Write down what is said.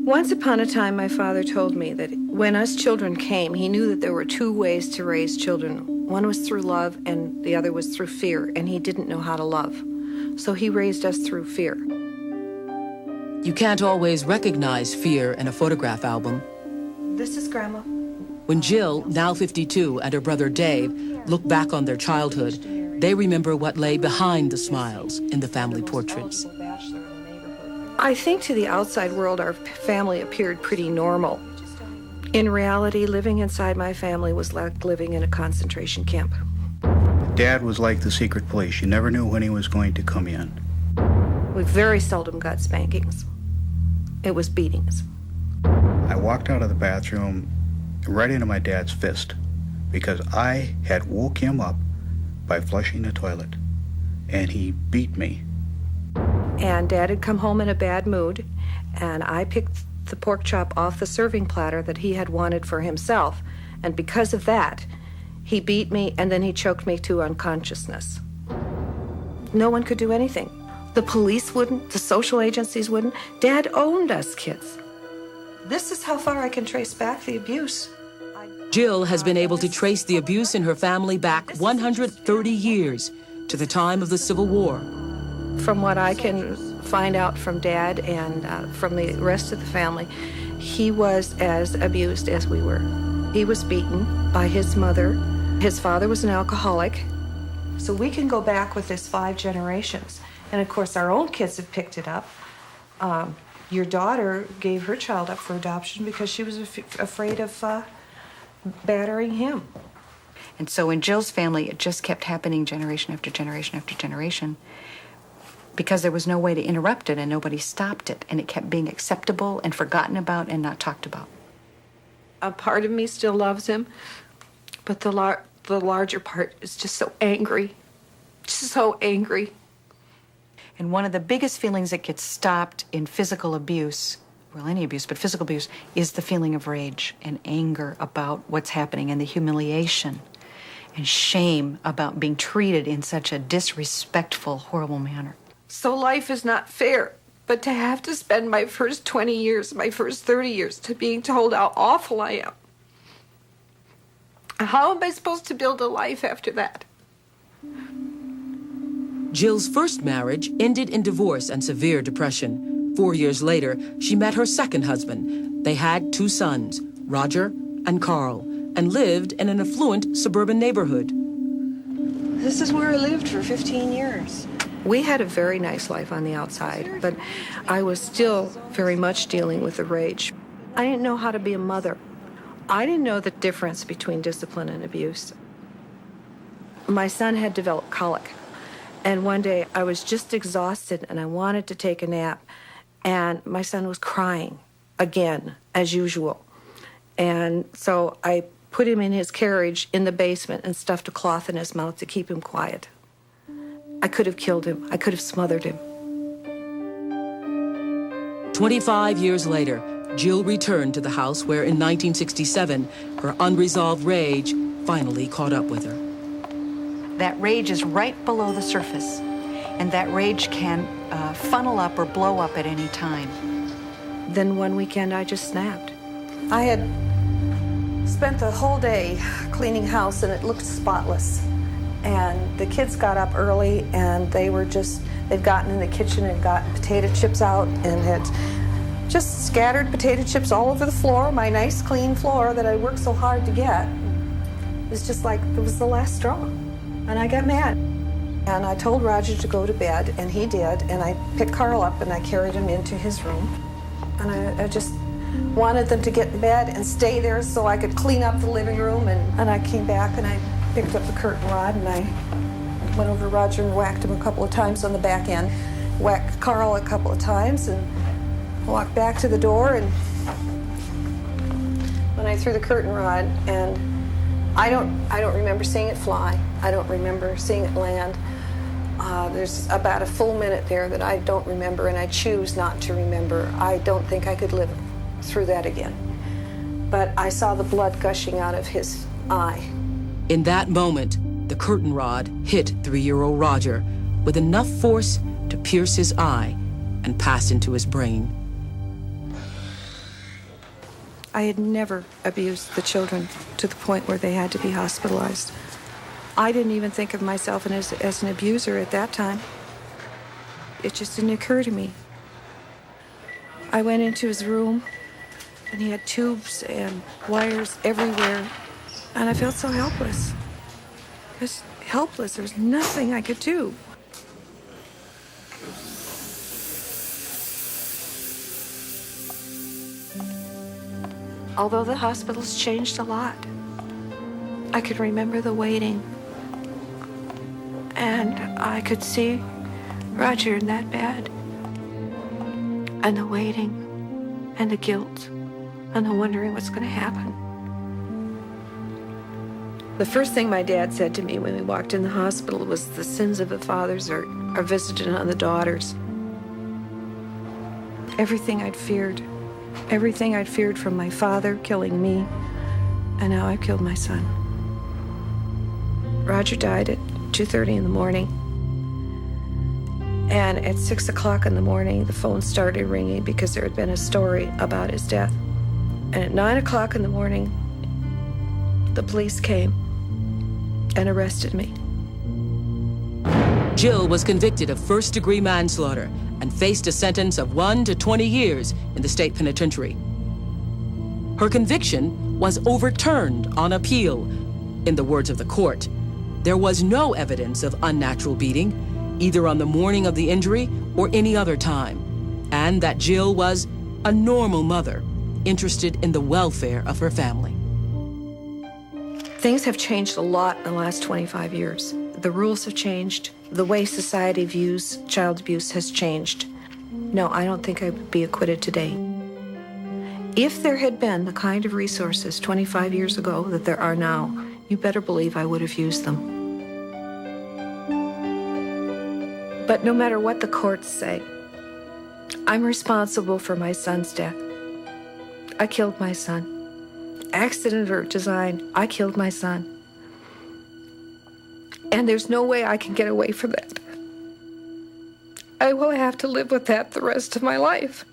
Once upon a time, my father told me that when us children came, he knew that there were two ways to raise children. One was through love, and the other was through fear, and he didn't know how to love. So he raised us through fear. You can't always recognize fear in a photograph album. This is Grandma. When Jill, now 52, and her brother Dave look back on their childhood, they remember what lay behind the smiles in the family portraits. I think to the outside world, our family appeared pretty normal. In reality, living inside my family was like living in a concentration camp. Dad was like the secret police. You never knew when he was going to come in. We very seldom got spankings. It was beatings. I walked out of the bathroom right into my dad's fist because I had woke him up by flushing the toilet, and he beat me. And Dad had come home in a bad mood, and I picked the pork chop off the serving platter that he had wanted for himself, and because of that, he beat me, and then he choked me to unconsciousness. No one could do anything. The police wouldn't, the social agencies wouldn't. Dad owned us kids. This is how far I can trace back the abuse. Jill has been able to trace the abuse in her family back 130 years to the time of the Civil War. From what I can find out from Dad and from the rest of the family, he was as abused as we were. He was beaten by his mother. His father was an alcoholic. So we can go back with this 5 generations. And of course, our own kids have picked it up. Your daughter gave her child up for adoption because she was afraid of battering him. And so in Jill's family, it just kept happening generation after generation after generation because there was no way to interrupt it and nobody stopped it. And it kept being acceptable and forgotten about and not talked about. A part of me still loves him, but the larger part is just so angry, just so angry. And one of the biggest feelings that gets stopped in physical abuse, well, any abuse, but physical abuse, is the feeling of rage and anger about what's happening and the humiliation and shame about being treated in such a disrespectful, horrible manner. So life is not fair, but to have to spend my first 20 years, my first 30 years, to being told how awful I am. How am I supposed to build a life after that? Jill's first marriage ended in divorce and severe depression. 4 years later, she met her second husband. They had 2 sons, Roger and Carl, and lived in an affluent suburban neighborhood. This is where I lived for 15 years. We had a very nice life on the outside, but I was still very much dealing with the rage. I didn't know how to be a mother. I didn't know the difference between discipline and abuse. My son had developed colic. And one day I was just exhausted and I wanted to take a nap. And my son was crying again, as usual. And so I put him in his carriage in the basement and stuffed a cloth in his mouth to keep him quiet. I could have killed him. I could have smothered him. 25 years later, Jill returned to the house where in 1967, her unresolved rage finally caught up with her. That rage is right below the surface, and that rage can funnel up or blow up at any time. Then one weekend I just snapped. I had spent the whole day cleaning house and it looked spotless. And the kids got up early and they'd gotten in the kitchen and gotten potato chips out and had just scattered potato chips all over the floor, my nice clean floor that I worked so hard to get. It was just like it was the last straw. And I got mad. And I told Roger to go to bed, and he did. And I picked Carl up and I carried him into his room. And I just wanted them to get in bed and stay there so I could clean up the living room. And I came back and I picked up the curtain rod and I went over to Roger and whacked him a couple of times on the back end. Whacked Carl a couple of times and walked back to the door. And when I threw the curtain rod, and I don't remember seeing it fly. I don't remember seeing it land. There's about a full minute there that I don't remember, and I choose not to remember. I don't think I could live through that again. But I saw the blood gushing out of his eye. In that moment, the curtain rod hit 3-year-old Roger with enough force to pierce his eye and pass into his brain. I had never abused the children to the point where they had to be hospitalized. I didn't even think of myself as an abuser at that time. It just didn't occur to me. I went into his room, and he had tubes and wires everywhere, and I felt so helpless. Just helpless. There's nothing I could do. Although the hospital's changed a lot, I could remember the waiting, and I could see Roger in that bed, and the waiting, and the guilt, and the wondering what's going to happen. The first thing my dad said to me when we walked in the hospital was, the sins of the fathers are visited on the daughters. Everything I'd feared from my father killing me, and now I've killed my son. Roger died at 2:30 in the morning. And at 6 o'clock in the morning, the phone started ringing because there had been a story about his death. And at 9 o'clock in the morning, the police came and arrested me. Jill was convicted of first-degree manslaughter and faced a sentence of 1 to 20 years in the state penitentiary. Her conviction was overturned on appeal. In the words of the court, there was no evidence of unnatural beating, either on the morning of the injury or any other time, and that Jill was a normal mother, interested in the welfare of her family. Things have changed a lot in the last 25 years. The rules have changed. The way society views child abuse has changed. No, I don't think I would be acquitted today. If there had been the kind of resources 25 years ago that there are now, you better believe I would have used them. But no matter what the courts say, I'm responsible for my son's death. I killed my son. Accident or design, I killed my son. And there's no way I can get away from that. I will have to live with that the rest of my life.